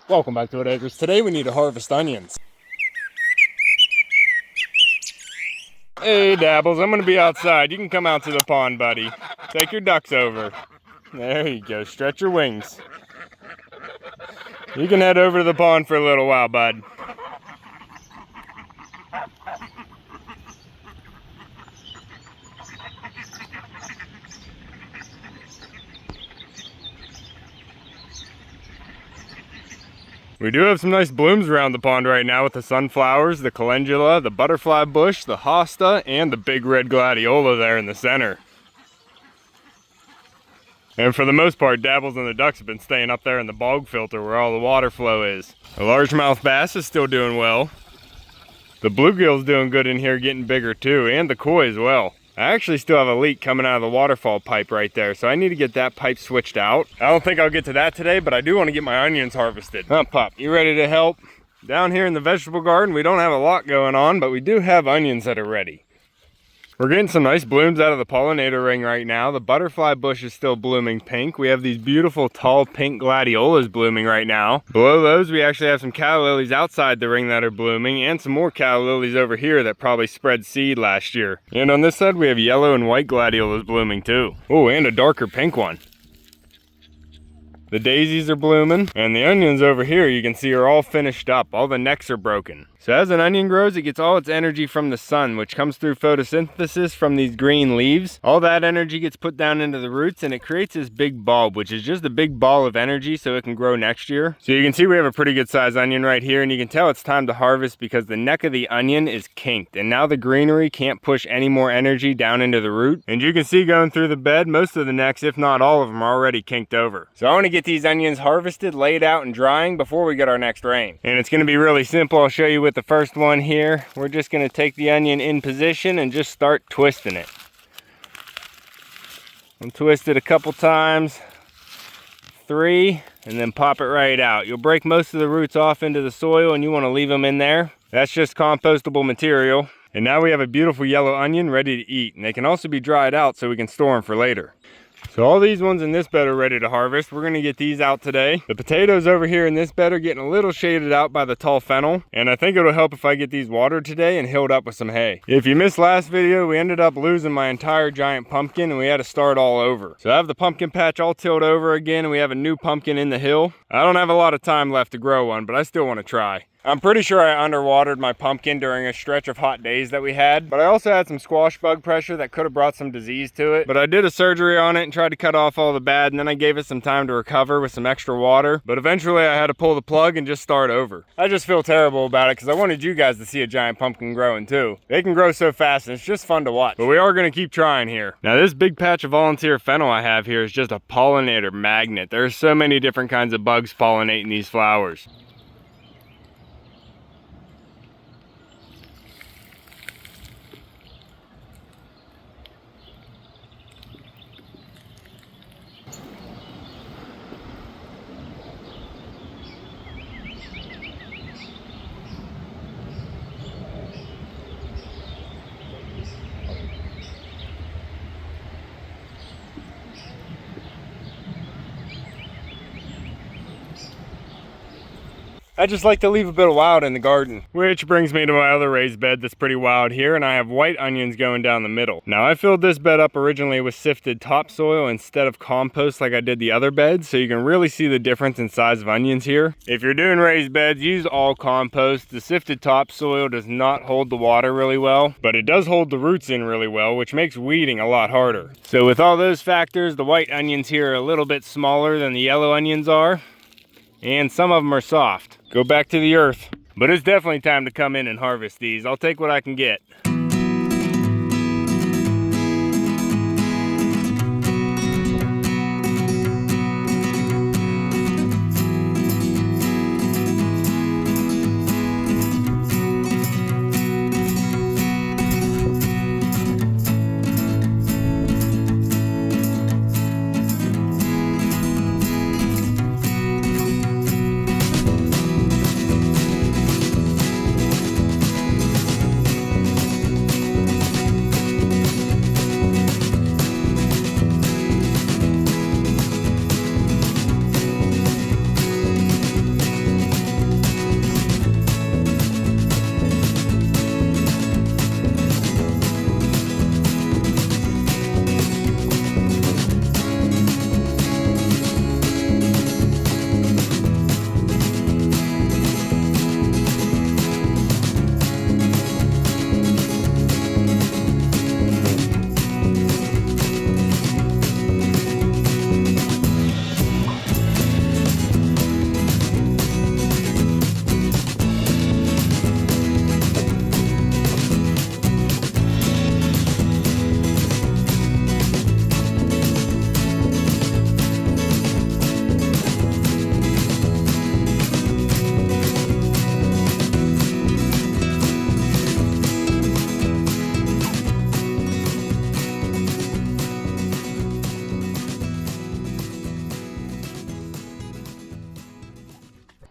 Welcome back to Whitt Acres. Today we need to harvest onions. Hey Dabbles, I'm gonna be outside. You can come out to the pond, buddy. Take your ducks over. There you go, stretch your wings. You can head over to the pond for a little while, bud. We do have some nice blooms around the pond right now with the sunflowers, the calendula, the butterfly bush, the hosta, and the big red gladiola there in the center. And for the most part, Dabbles and the ducks have been staying up there in the bog filter where all the water flow is. The largemouth bass is still doing well. The bluegill's doing good in here, getting bigger too, and the koi as well. I actually still have a leak coming out of the waterfall pipe right there, so I need to get that pipe switched out. I don't think I'll get to that today, but I do want to get my onions harvested. Huh, Pop, you ready to help? Down here in the vegetable garden, we don't have a lot going on, but we do have onions that are ready. We're getting some nice blooms out of the pollinator ring right now. The butterfly bush is still blooming pink. We have these beautiful tall pink gladiolas blooming right now. Below those, we actually have some calla lilies outside the ring that are blooming, and some more calla lilies over here that probably spread seed last year. And on this side, we have yellow and white gladiolas blooming too. Oh, and a darker pink one. The daisies are blooming, and the onions over here you can see are all finished up. All the necks are broken. So as an onion grows, it gets all its energy from the sun, which comes through photosynthesis from these green leaves. All that energy gets put down into the roots, and it creates this big bulb, which is just a big ball of energy so it can grow next year. So you can see we have a pretty good sized onion right here, and you can tell it's time to harvest because the neck of the onion is kinked, and now the greenery can't push any more energy down into the root. And you can see going through the bed, most of the necks, if not all of them, are already kinked over. So I want to get these onions harvested, laid out, and drying before we get our next rain. And it's going to be really simple. I'll show you with the first one here. We're just going to take the onion in position and just start twisting it. And twist it a couple times, 3, and then pop it right out. You'll break most of the roots off into the soil, and you want to leave them in there. That's just compostable material. And now we have a beautiful yellow onion ready to eat, and they can also be dried out so we can store them for later. So all these ones in this bed are ready to harvest. We're gonna get these out today. The potatoes over here in this bed are getting a little shaded out by the tall fennel, and I think it'll help if I get these watered today and hilled up with some hay. If you missed last video, we ended up losing my entire giant pumpkin and we had to start all over. So I have the pumpkin patch all tilled over again, and we have a new pumpkin in the hill. I don't have a lot of time left to grow one, but I still want to try. I'm pretty sure I underwatered my pumpkin during a stretch of hot days that we had, but I also had some squash bug pressure that could have brought some disease to it. But I did a surgery on it and tried to cut off all the bad, and then I gave it some time to recover with some extra water. But eventually I had to pull the plug and just start over. I just feel terrible about it because I wanted you guys to see a giant pumpkin growing too. They can grow so fast and it's just fun to watch. But we are going to keep trying here. Now this big patch of volunteer fennel I have here is just a pollinator magnet. There's so many different kinds of bugs pollinating these flowers. I just like to leave a bit of wild in the garden. Which brings me to my other raised bed that's pretty wild here, and I have white onions going down the middle. Now I filled this bed up originally with sifted topsoil instead of compost like I did the other beds, so you can really see the difference in size of onions here. If you're doing raised beds, use all compost. The sifted topsoil does not hold the water really well, but it does hold the roots in really well, which makes weeding a lot harder. So with all those factors, the white onions here are a little bit smaller than the yellow onions are, and some of them are soft. Go back to the earth. But it's definitely time to come in and harvest these. I'll take what I can get.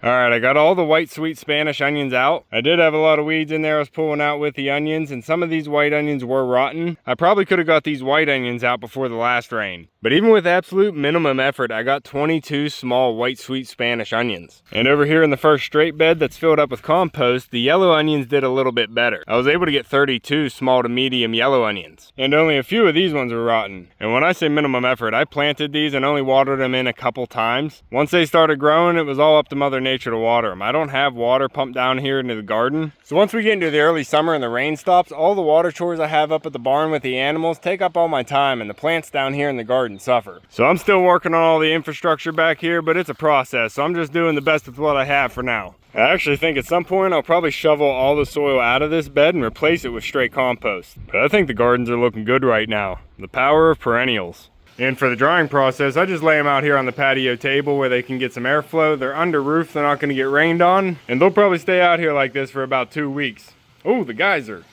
Alright, I got all the white sweet Spanish onions out. I did have a lot of weeds in there I was pulling out with the onions, and some of these white onions were rotten. I probably could have got these white onions out before the last rain. But even with absolute minimum effort, I got 22 small white sweet Spanish onions. And over here in the first straight bed that's filled up with compost, the yellow onions did a little bit better. I was able to get 32 small to medium yellow onions. And only a few of these ones were rotten. And when I say minimum effort, I planted these and only watered them in a couple times. Once they started growing, it was all up to Mother Nature to water them. I don't have water pumped down here into the garden. So once we get into the early summer and the rain stops, all the water chores I have up at the barn with the animals take up all my time, and the plants down here in the garden suffer. So I'm still working on all the infrastructure back here, but it's a process, so I'm just doing the best with what I have for now. I actually think at some point I'll probably shovel all the soil out of this bed and replace it with straight compost. But I think the gardens are looking good right now. The power of perennials. And for the drying process, I just lay them out here on the patio table where they can get some airflow. They're under roof, they're not going to get rained on. And they'll probably stay out here like this for about 2 weeks. Oh, the geyser.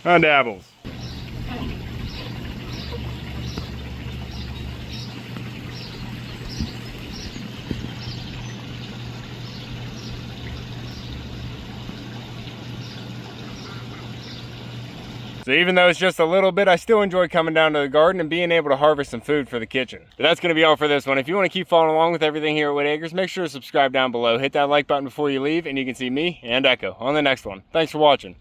Hi, Dabbles. So even though it's just a little bit, I still enjoy coming down to the garden and being able to harvest some food for the kitchen. But that's going to be all for this one. If you want to keep following along with everything here at Whitt Acres, make sure to subscribe down below. Hit that like button before you leave, and you can see me and Echo on the next one. Thanks for watching.